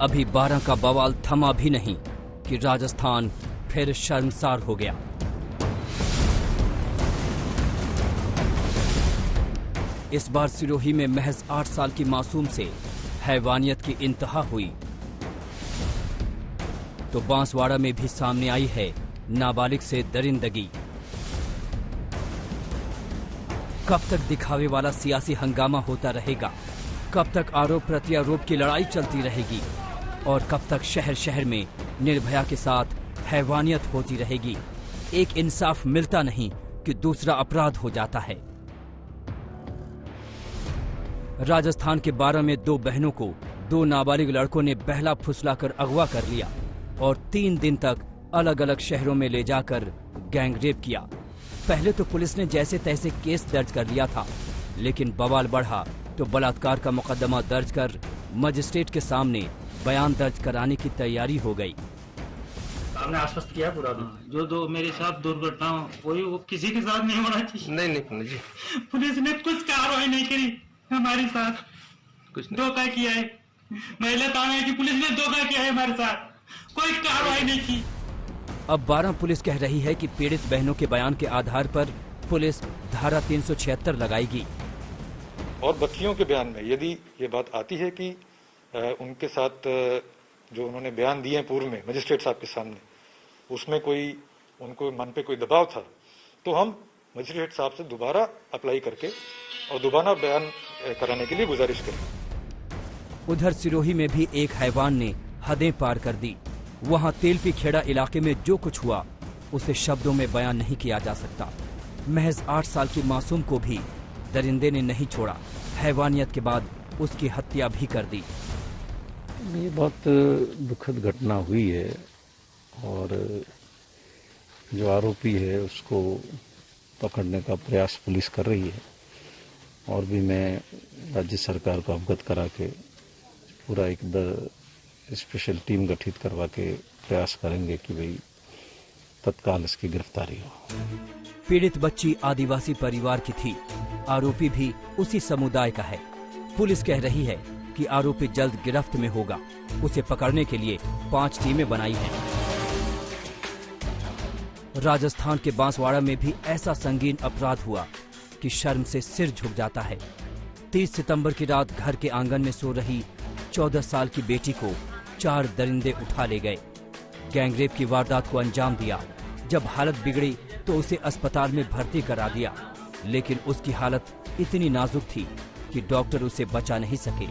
अभी 12 का बवाल थमा भी नहीं कि राजस्थान फिर शर्मसार हो गया। इस बार सिरोही में महज 8 साल की मासूम से हैवानियत की इंतहा हुई तो बांसवाड़ा में भी सामने आई है नाबालिग से दरिंदगी। कब तक दिखावे वाला सियासी हंगामा होता रहेगा? कब तक आरोप प्रत्यारोप की लड़ाई चलती रहेगी? और कब तक शहर शहर में निर्भया के साथ हैवानियत होती रहेगी? एक इंसाफ मिलता नहीं कि दूसरा अपराध हो जाता है। राजस्थान के 12 में 2 बहनों को 2 नाबालिग लड़कों ने बहला फुसलाकर अगवा कर लिया और 3 दिन तक अलग अलग शहरों में ले जाकर गैंगरेप किया। पहले तो पुलिस ने जैसे तैसे केस दर्ज कर लिया था, लेकिन बवाल बढ़ा तो बलात्कार का मुकदमा दर्ज कर मजिस्ट्रेट के सामने बयान दर्ज कराने की तैयारी हो गई। हमने आश्वस्त किया पूरा जो दो मेरे साथ दुर्घटना हुई वो किसी के साथ नहीं होना चाहिए। नहीं जी, पुलिस ने कुछ कार्रवाई नहीं करी हमारे साथ, कुछ धोखा किया है। महिला थाने की पुलिस ने धोखा किया है हमारे साथ, कोई कार्रवाई नहीं की। अब 12 पुलिस कह रही है कि पीड़ित बहनों के बयान के आधार पर पुलिस धारा 376 लगाएगी। और बच्चियों के बयान में यदि ये बात आती है कि उनके साथ जो उन्होंने बयान दिए पूर्व में मजिस्ट्रेट साहब के सामने, उसमें कोई उनको मन पे कोई दबाव था, तो हम मजिस्ट्रेट साहब से दोबारा अप्लाई करके और दोबारा बयान कराने के लिए गुजारिश करें। उधर सिरोही में भी एक हैवान ने हदें पार कर दी। वहां तेलपी खेड़ा इलाके में जो कुछ हुआ उसे शब्दों में बयान नहीं किया जा सकता। महज 8 साल की मासूम को भी दरिंदे ने नहीं छोड़ा, हैवानियत के बाद उसकी हत्या भी कर दी। ये बहुत दुखद घटना हुई है और जो आरोपी है उसको पकड़ने का प्रयास पुलिस कर रही है और भी मैं राज्य सरकार को अवगत करा के पूरा एक स्पेशल टीम गठित करवा के प्रयास करेंगे कि भाई तत्काल इसकी गिरफ्तारी हो। पीड़ित बच्ची आदिवासी परिवार की थी, आरोपी भी उसी समुदाय का है। पुलिस कह रही है कि आरोपी जल्द गिरफ्त में होगा। उसे पकड़ने के लिए 5 टीमें बनाई हैं। राजस्थान के बांसवाड़ा में भी ऐसा संगीन अपराध हुआ कि शर्म से सिर झुक जाता है। 30 सितंबर की रात घर के आंगन में सो रही 14 साल की बेटी को 4 दरिंदे उठा ले गए। गैंगरेप की वारदात को अंजाम दिया। जब हालत बिगड़ी तो उसे अस्पताल में भर्ती करा दिया, लेकिन उसकी हालत इतनी नाजुक थी कि डॉक्टर उसे बचा नहीं सके।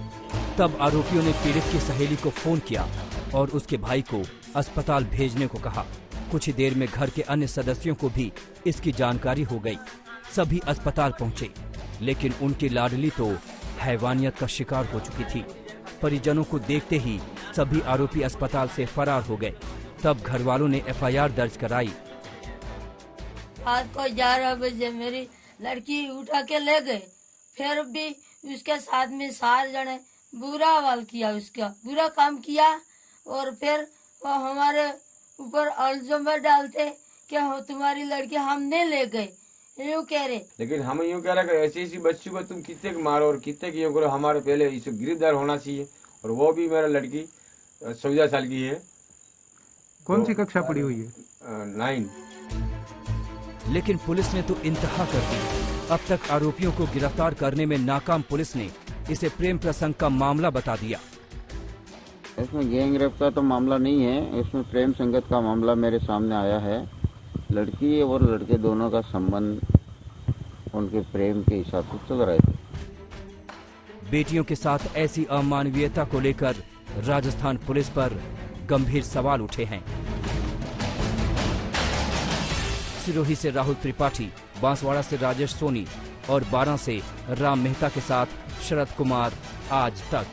तब आरोपियों ने पीड़ित की सहेली को फोन किया और उसके भाई को अस्पताल भेजने को कहा। कुछ ही देर में घर के अन्य सदस्यों को भी इसकी जानकारी हो गई। सभी अस्पताल पहुंचे, लेकिन उनकी लाडली तो हैवानियत का शिकार हो चुकी थी। परिजनों को देखते ही सभी आरोपी अस्पताल से फरार हो गए। तब घर वालों ने FIR दर्ज कराई। आज को 11 बजे मेरी लड़की उठा के ले गए, फिर भी उसके साथ में 4 जने बुरा हाल किया, उसका बुरा काम किया और फिर वो हमारे ऊपर इल्जाम डालते कि तुम्हारी लड़की हमने ले गए, यूँ कह रहे। लेकिन हम यूँ कह रहे कि ऐसी बच्ची को तुम कितने को मारो और कितने की करो, हमारे पहले इसे गिरफ्तार होना चाहिए। और वो भी मेरा लड़की 14 साल की है। कौन सी कक्षा पढ़ी हुई है? 9। लेकिन पुलिस ने तो इंतहा कर दी। अब तक आरोपियों को गिरफ्तार करने में नाकाम पुलिस ने इसे प्रेम प्रसंग का मामला बता दिया। इसमें गैंगरेप का तो मामला नहीं है, इसमें प्रेम संगत का मामला मेरे सामने आया है। लड़की और लड़के दोनों का संबंध उनके प्रेम के हिसाब से चल रहे थे। बेटियों के साथ ऐसी अमानवीयता को लेकर राजस्थान पुलिस पर गंभीर सवाल उठे हैं। सिरोही से राहुल त्रिपाठी, बांसवाड़ा से राजेश सोनी और 12 से राम मेहता के साथ शरद कुमार, आज तक।